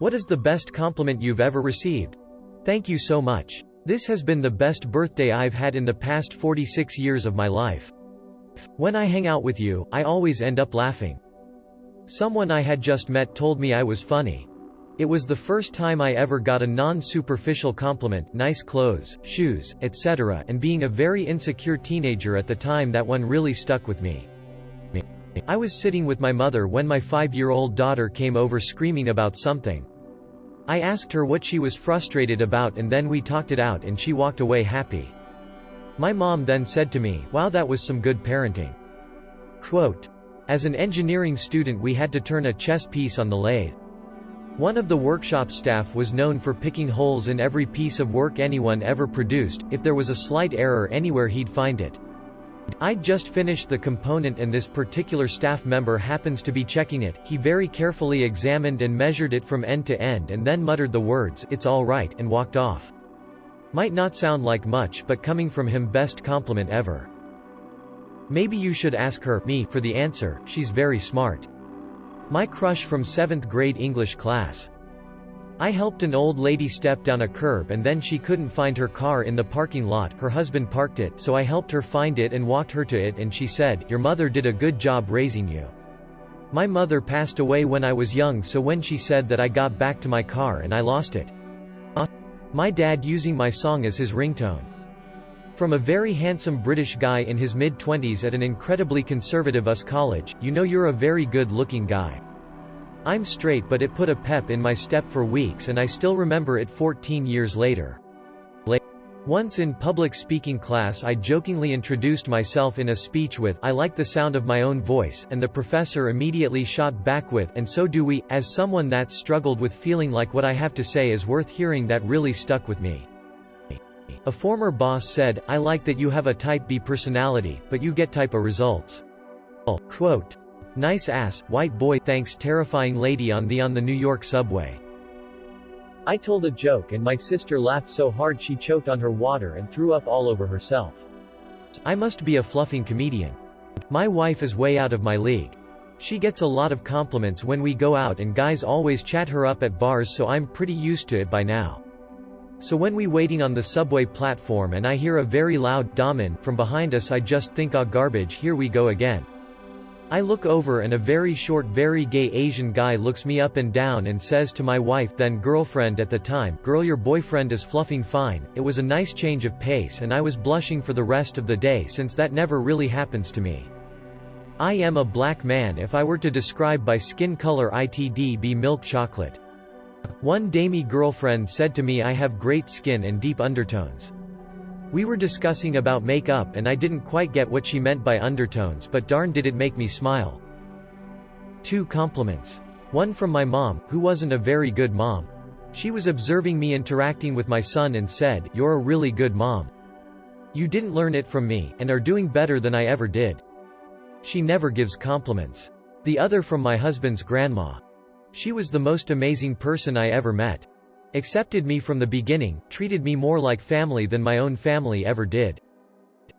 What is the best compliment you've ever received? Thank you so much. This has been the best birthday I've had in the past 46 years of my life. When I hang out with you, I always end up laughing. Someone I had just met told me I was funny. It was the first time I ever got a non-superficial compliment, nice clothes, shoes, etc., and being a very insecure teenager at the time, that one really stuck with me. I was sitting with my mother when my 5-year-old daughter came over screaming about something. I asked her what she was frustrated about, and then we talked it out and she walked away happy. My mom then said to me, "Wow, that was some good parenting." Quote, "As an engineering student we had to turn a chess piece on the lathe. One of the workshop staff was known for picking holes in every piece of work anyone ever produced. If there was a slight error anywhere, he'd find it. I'd just finished the component and this particular staff member happens to be checking it. He very carefully examined and measured it from end to end and then muttered the words, 'It's all right,' and walked off." Might not sound like much, but coming from him, best compliment ever. Maybe you should ask her, me, for the answer. She's very smart. My crush from 7th grade English class. I helped an old lady step down a curb and then she couldn't find her car in the parking lot. Her husband parked it, so I helped her find it and walked her to it, and she said, "Your mother did a good job raising you." My mother passed away when I was young, so when she said that, I got back to my car and I lost it. My dad using my song as his ringtone. From a very handsome British guy in his mid-20s at an incredibly conservative US college, "You know you're a very good-looking guy." I'm straight, but it put a pep in my step for weeks, and I still remember it 14 years later. Once in public speaking class I jokingly introduced myself in a speech with, "I like the sound of my own voice," and the professor immediately shot back with, "And so do we." As someone that struggled with feeling like what I have to say is worth hearing, that really stuck with me. A former boss said, "I like that you have a type B personality, but you get type A results." Quote, "Nice ass, white boy, thanks." Terrifying lady on the New York subway. I told a joke and my sister laughed so hard she choked on her water and threw up all over herself. I must be a fluffing comedian. My wife is way out of my league. She gets a lot of compliments when we go out and guys always chat her up at bars, so I'm pretty used to it by now. So when we waiting on the subway platform and I hear a very loud "Damen" from behind us, I just think, "Ah, garbage, here we go again." I look over and a very short, very gay Asian guy looks me up and down and says to my wife, then girlfriend at the time, "Girl, your boyfriend is fluffing fine." It was a nice change of pace and I was blushing for the rest of the day, since that never really happens to me. I am a black man. If I were to describe by skin color, it'd be milk chocolate. One damey girlfriend said to me I have great skin and deep undertones. We were discussing about makeup and I didn't quite get what she meant by undertones, but darn did it make me smile. 2 compliments. One from my mom, who wasn't a very good mom. She was observing me interacting with my son and said, "You're a really good mom. You didn't learn it from me, and are doing better than I ever did." She never gives compliments. The other from my husband's grandma. She was the most amazing person I ever met. Accepted me from the beginning, treated me more like family than my own family ever did.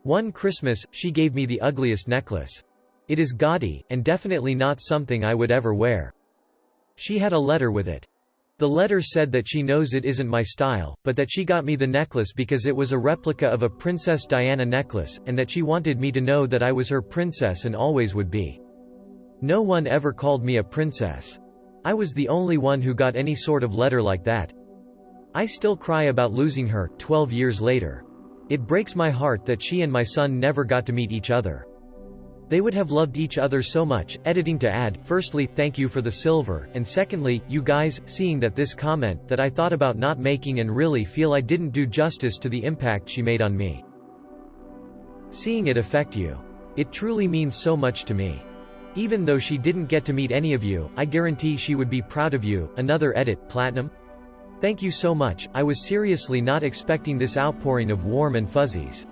One Christmas, she gave me the ugliest necklace. It is gaudy, and definitely not something I would ever wear. She had a letter with it. The letter said that she knows it isn't my style, but that she got me the necklace because it was a replica of a Princess Diana necklace, and that she wanted me to know that I was her princess and always would be. No one ever called me a princess. I was the only one who got any sort of letter like that. I still cry about losing her, 12 years later. It breaks my heart that she and my son never got to meet each other. They would have loved each other so much. Editing to add, firstly, thank you for the silver, and secondly, you guys, seeing that this comment that I thought about not making and really feel I didn't do justice to the impact she made on me. Seeing it affect you. It truly means so much to me. Even though she didn't get to meet any of you, I guarantee she would be proud of you. Another edit, Platinum. Thank you so much. I was seriously not expecting this outpouring of warm and fuzzies.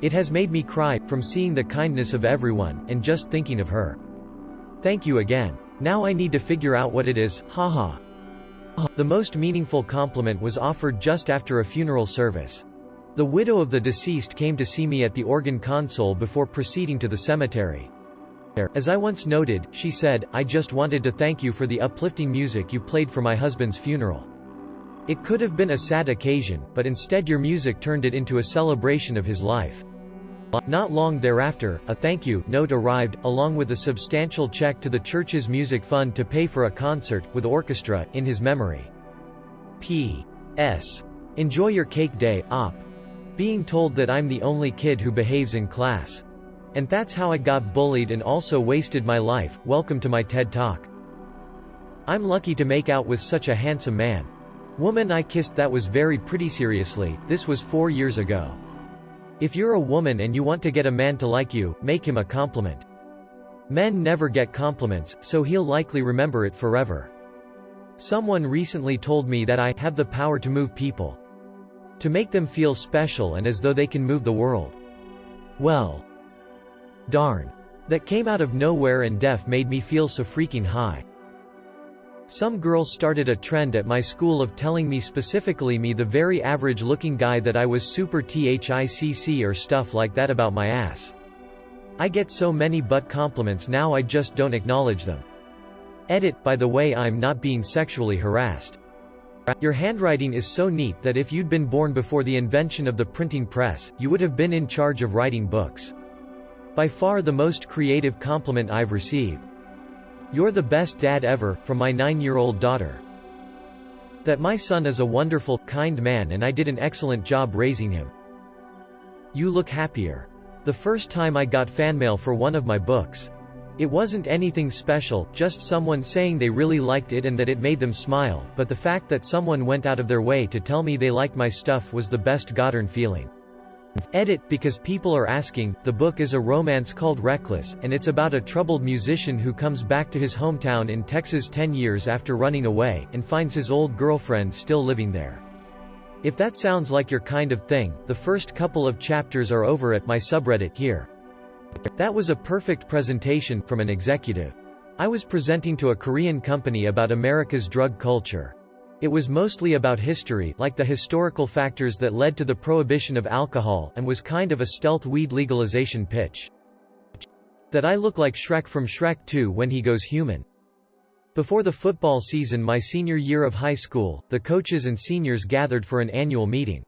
It has made me cry, from seeing the kindness of everyone, and just thinking of her. Thank you again. Now I need to figure out what it is, haha. The most meaningful compliment was offered just after a funeral service. The widow of the deceased came to see me at the organ console before proceeding to the cemetery. As I once noted, she said, "I just wanted to thank you for the uplifting music you played for my husband's funeral. It could have been a sad occasion, but instead your music turned it into a celebration of his life." Not long thereafter, a thank you note arrived, along with a substantial check to the church's music fund to pay for a concert, with orchestra, in his memory. P.S. Enjoy your cake day, Op. Being told that I'm the only kid who behaves in class. And that's how I got bullied and also wasted my life. Welcome to my TED Talk. I'm lucky to make out with such a handsome man. Woman I kissed that was very pretty. Seriously, this was 4 years ago. If you're a woman and you want to get a man to like you, make him a compliment. Men never get compliments, so he'll likely remember it forever. Someone recently told me that I have the power to move people. To make them feel special and as though they can move the world. Well. Darn. That came out of nowhere and def made me feel so freaking high. Some girl started a trend at my school of telling me, specifically me, the very average looking guy, that I was super THICC or stuff like that about my ass. I get so many butt compliments now I just don't acknowledge them. Edit, by the way, I'm not being sexually harassed. Your handwriting is so neat that if you'd been born before the invention of the printing press, you would have been in charge of writing books. By far the most creative compliment I've received. You're the best dad ever, from my 9-year-old daughter. That my son is a wonderful, kind man and I did an excellent job raising him. You look happier. The first time I got fan mail for one of my books. It wasn't anything special, just someone saying they really liked it and that it made them smile, but the fact that someone went out of their way to tell me they liked my stuff was the best goddamn feeling. Edit, because people are asking, the book is a romance called Reckless, and it's about a troubled musician who comes back to his hometown in Texas 10 years after running away, and finds his old girlfriend still living there. If that sounds like your kind of thing, the first couple of chapters are over at my subreddit here. That was a perfect presentation, from an executive. I was presenting to a Korean company about America's drug culture. It was mostly about history, like the historical factors that led to the prohibition of alcohol, and was kind of a stealth weed legalization pitch. That I look like Shrek from Shrek 2 when he goes human. Before the football season my senior year of high school, the coaches and seniors gathered for an annual meeting.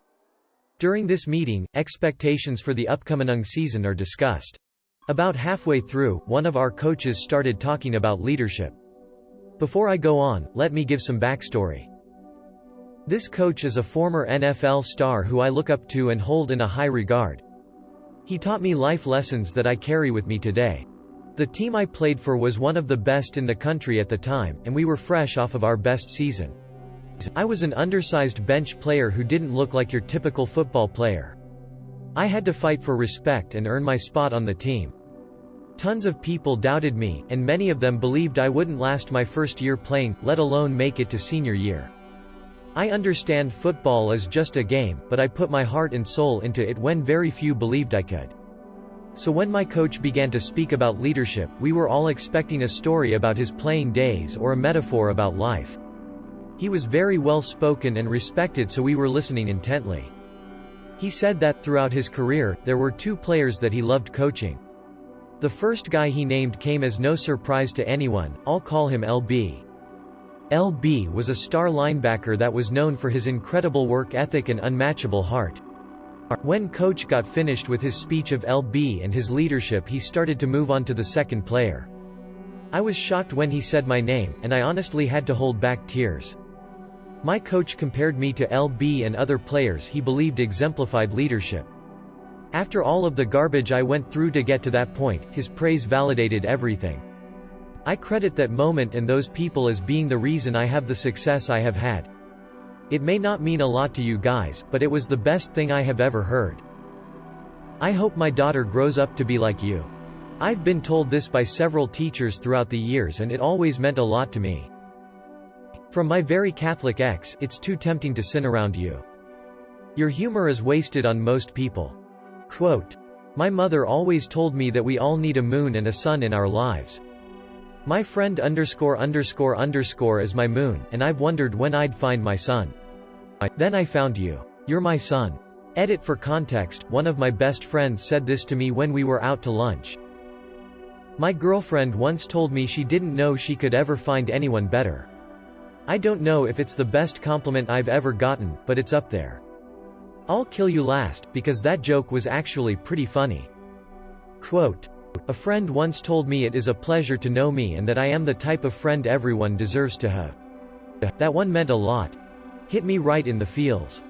During this meeting, expectations for the upcoming season are discussed. About halfway through, one of our coaches started talking about leadership. Before I go on, let me give some backstory. This coach is a former NFL star who I look up to and hold in a high regard. He taught me life lessons that I carry with me today. The team I played for was one of the best in the country at the time, and we were fresh off of our best season. I was an undersized bench player who didn't look like your typical football player. I had to fight for respect and earn my spot on the team. Tons of people doubted me, and many of them believed I wouldn't last my first year playing, let alone make it to senior year. I understand football is just a game, but I put my heart and soul into it when very few believed I could. So when my coach began to speak about leadership, we were all expecting a story about his playing days or a metaphor about life. He was very well spoken and respected, so we were listening intently. He said that, throughout his career, there were 2 players that he loved coaching. The first guy he named came as no surprise to anyone. I'll call him LB. LB was a star linebacker that was known for his incredible work ethic and unmatchable heart. When coach got finished with his speech of LB and his leadership, he started to move on to the second player. I was shocked when he said my name, and I honestly had to hold back tears. My coach compared me to LB and other players he believed exemplified leadership. After all of the garbage I went through to get to that point, his praise validated everything. I credit that moment and those people as being the reason I have the success I have had. It may not mean a lot to you guys, but it was the best thing I have ever heard. I hope my daughter grows up to be like you. I've been told this by several teachers throughout the years and it always meant a lot to me. From my very Catholic ex, it's too tempting to sin around you. Your humor is wasted on most people. Quote, my mother always told me that we all need a moon and a sun in our lives. My friend ___ is my moon, and I've wondered when I'd find my sun. Then I found you. You're my sun. Edit for context, one of my best friends said this to me when we were out to lunch. My girlfriend once told me she didn't know she could ever find anyone better. I don't know if it's the best compliment I've ever gotten, but it's up there. I'll kill you last, because that joke was actually pretty funny. Quote, a friend once told me it is a pleasure to know me and that I am the type of friend everyone deserves to have. That one meant a lot. Hit me right in the feels.